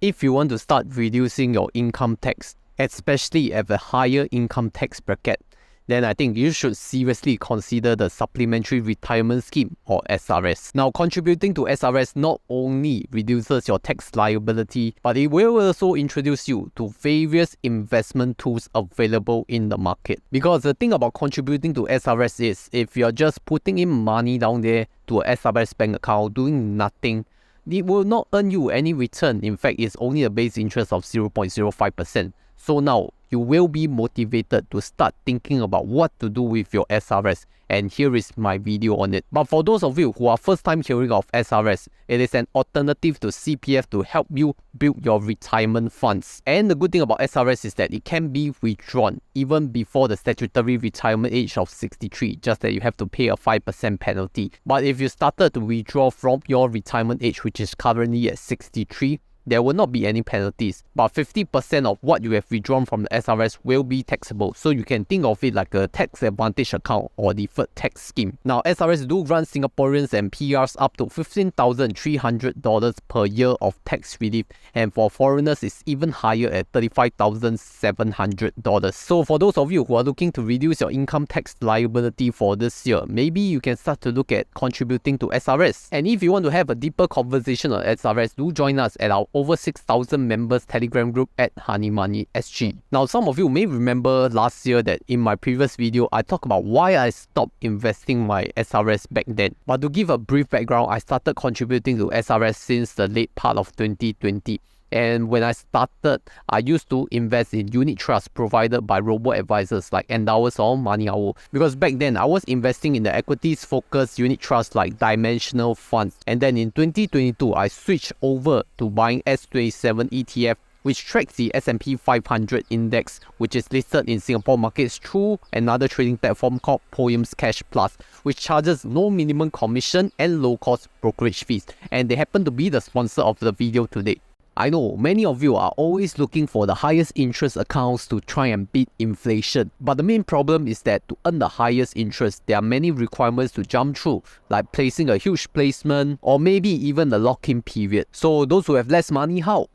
If you want to start reducing your income tax, especially at the higher income tax bracket, then I think you should seriously consider the Supplementary Retirement Scheme or SRS. Now, contributing to SRS not only reduces your tax liability, but it will also introduce you to various investment tools available in the market. Because the thing about contributing to SRS is, if you're just putting in money down there to a SRS bank account doing nothing, it will not earn you any return. In fact, it's only a base interest of 0.05%. So now, you will be motivated to start thinking about what to do with your SRS, and here is my video on it. But for those of you who are first time hearing of SRS, it is an alternative to CPF to help you build your retirement funds. And the good thing about SRS is that it can be withdrawn even before the statutory retirement age of 63, just that you have to pay a 5% penalty. But if you started to withdraw from your retirement age, which is currently at 63, there will not be any penalties, but 50% of what you have withdrawn from the SRS will be taxable. So you can think of it like a tax advantage account or deferred tax scheme. Now, SRS do grant Singaporeans and PRs up to $15,300 per year of tax relief, and for foreigners it's even higher at $35,700. So for those of you who are looking to reduce your income tax liability for this year, maybe you can start to look at contributing to SRS. And if you want to have a deeper conversation on SRS, do join us at our over 6,000 members Telegram group at Honey Money SG. Now, some of you may remember last year that in my previous video, I talked about why I stopped investing my SRS back then. But to give a brief background, I started contributing to SRS since the late part of 2020. And when I started, I used to invest in unit trusts provided by ROBO-ADVISORS like Endowers or Money Owl. Because back then, I was investing in the equities-focused unit trusts like Dimensional Funds. And then in 2022, I switched over to buying S27 ETF, which tracks the S&P 500 index, which is listed in Singapore markets through another trading platform called Poems Cash Plus, which charges no minimum commission and low-cost brokerage fees. And they happen to be the sponsor of the video today. I know many of you are always looking for the highest interest accounts to try and beat inflation, but the main problem is that to earn the highest interest, there are many requirements to jump through, like placing a huge placement or maybe even the lock-in period. So those who have less money, how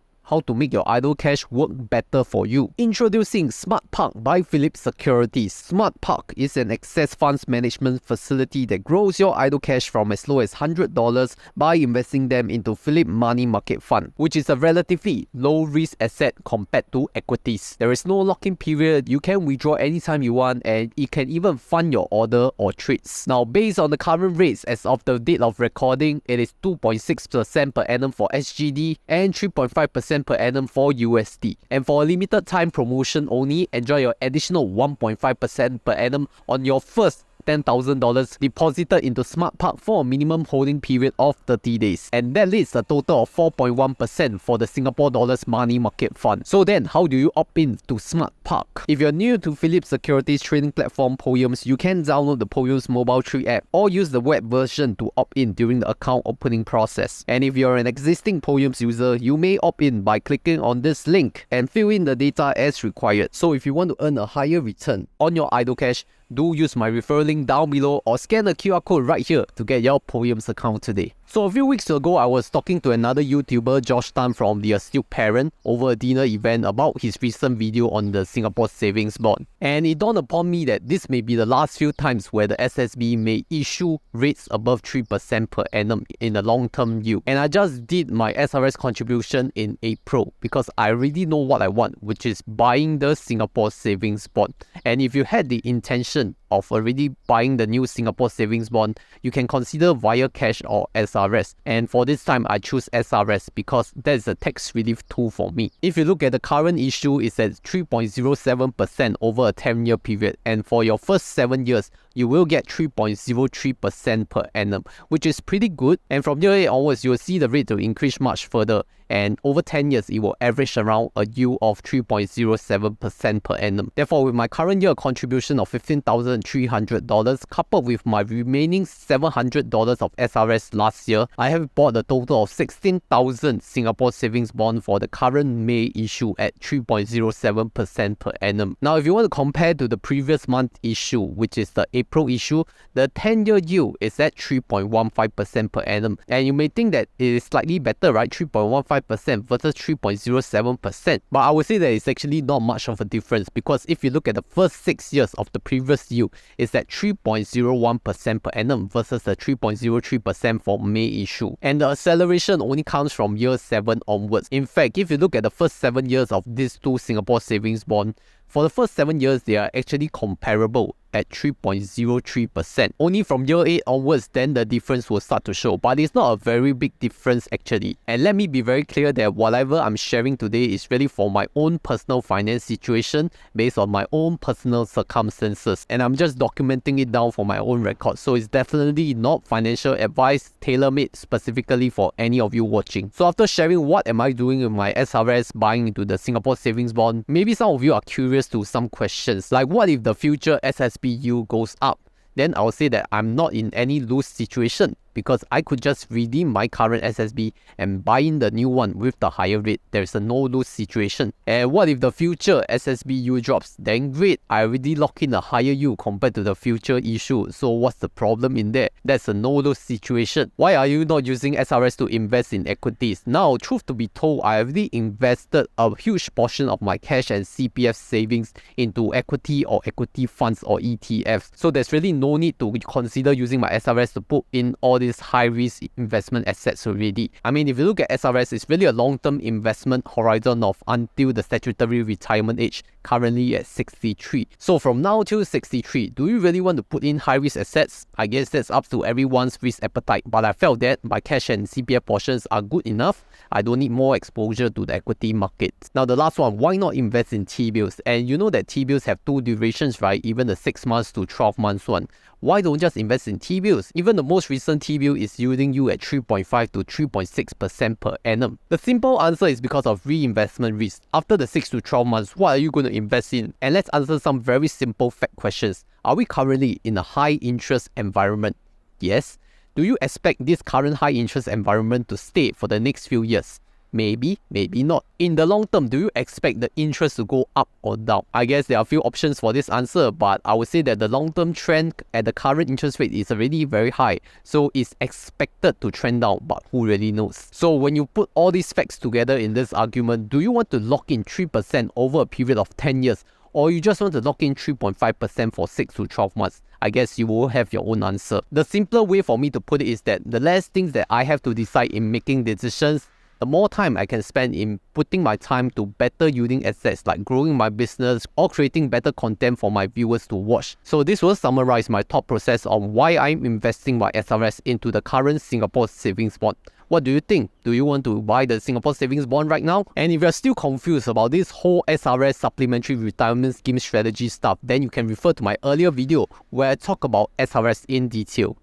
to make your idle cash work better for you. Introducing Smart Park by Phillip Securities. Smart Park is an excess funds management facility that grows your idle cash from as low as $100 by investing them into Phillip Money Market Fund, which is a relatively low-risk asset compared to equities. There is no lock-in period, you can withdraw anytime you want, and it can even fund your order or trades. Now, based on the current rates as of the date of recording, it is 2.6% per annum for SGD and 3.5% per annum for USD. And for a limited time promotion only, enjoy your additional 1.5% per annum on your first $10,000 deposited into Smart Park for a minimum holding period of 30 days. And that leads a total of 4.1% for the Singapore Dollars Money Market Fund. So then, how do you opt in to Smart Park? If you're new to Phillip Securities trading platform Poems, you can download the Poems mobile tree app or use the web version to opt in during the account opening process. And if you're an existing Poems user, you may opt in by clicking on this link and fill in the data as required. So if you want to earn a higher return on your idle cash, do use my referral link down below or scan the QR code right here to get your Poems account today. So a few weeks ago, I was talking to another YouTuber, Josh Tan from The Astute Parent, over a dinner event about his recent video on the Singapore Savings Bond. And it dawned upon me that this may be the last few times where the SSB may issue rates above 3% per annum in the long-term yield. And I just did my SRS contribution in April because I already know what I want, which is buying the Singapore Savings Bond. And if you had the intention of already buying the new Singapore Savings Bond, you can consider via cash or SRS. And for this time, I choose SRS because that is a tax relief tool for me. If you look at the current issue, it's at 3.07% over a 10-year period. And for your first 7 years, you will get 3.03% per annum, which is pretty good. And from year 8 onwards, you will see the rate to increase much further. And over 10 years, it will average around a yield of 3.07% per annum. Therefore, with my current year contribution of $15,000 $1,300 coupled with my remaining $700 of SRS last year, I have bought a total of 16,000 Singapore savings bond for the current May issue at 3.07% per annum. Now, if you want to compare to the previous month issue, which is the April issue, the 10-year yield is at 3.15% per annum. And you may think that it is slightly better, right? 3.15% versus 3.07%. But I would say that it's actually not much of a difference, because if you look at the first 6 years of the previous yield, it's at 3.01% per annum versus the 3.03% for May issue. And the acceleration only comes from year 7 onwards. In fact, if you look at the first 7 years of these two Singapore savings bonds, for the first 7 years, they are actually comparable at 3.03%. Only from year 8 onwards, then the difference will start to show. But it's not a very big difference actually. And let me be very clear that whatever I'm sharing today is really for my own personal finance situation based on my own personal circumstances. And I'm just documenting it down for my own record. So it's definitely not financial advice tailor-made specifically for any of you watching. So after sharing what am I doing with my SRS buying into the Singapore savings bond, maybe some of you are curious to some questions like, what if the future SSB yield goes up? Then I'll say that I'm not in any lose situation, because I could just redeem my current SSB and buy in the new one with the higher rate. There's a no-lose situation. And what if the future SSB yield drops? Then great, I already lock in a higher yield compared to the future issue. So what's the problem in there? That's a no-lose situation. Why are you not using SRS to invest in equities? Now, truth to be told, I already invested a huge portion of my cash and CPF savings into equity or equity funds or ETFs. So there's really no need to consider using my SRS to put in all these high-risk investment assets already. I mean, if you look at SRS, it's really a long-term investment horizon of until the statutory retirement age, currently at 63. So from now till 63, do you really want to put in high-risk assets? I guess that's up to everyone's risk appetite, but I felt that my cash and CPF portions are good enough. I don't need more exposure to the equity markets. Now, the last one, why not invest in T-bills? And you know that T-bills have two durations, right? Even the 6 months to 12 months one. Why don't just invest in T-bills? Even the most recent T-bill is yielding you at 3.5 to 3.6% per annum. The simple answer is because of reinvestment risk. After the 6 to 12 months, what are you going to invest in? And let's answer some very simple fact questions. Are we currently in a high interest environment? Yes. Do you expect this current high interest environment to stay for the next few years? Maybe, maybe not. In the long term, do you expect the interest to go up or down? I guess there are a few options for this answer, but I would say that the long-term trend at the current interest rate is already very high. So it's expected to trend down, but who really knows? So when you put all these facts together in this argument, do you want to lock in 3% over a period of 10 years? Or you just want to lock in 3.5% for 6 to 12 months? I guess you will have your own answer. The simpler way for me to put it is that the less things that I have to decide in making decisions, the more time I can spend in putting my time to better yielding assets like growing my business or creating better content for my viewers to watch. So this will summarize my thought process on why I'm investing my SRS into the current Singapore savings bond. What do you think? Do you want to buy the Singapore savings bond right now? And if you're still confused about this whole SRS Supplementary Retirement Scheme strategy stuff, then you can refer to my earlier video where I talk about SRS in detail.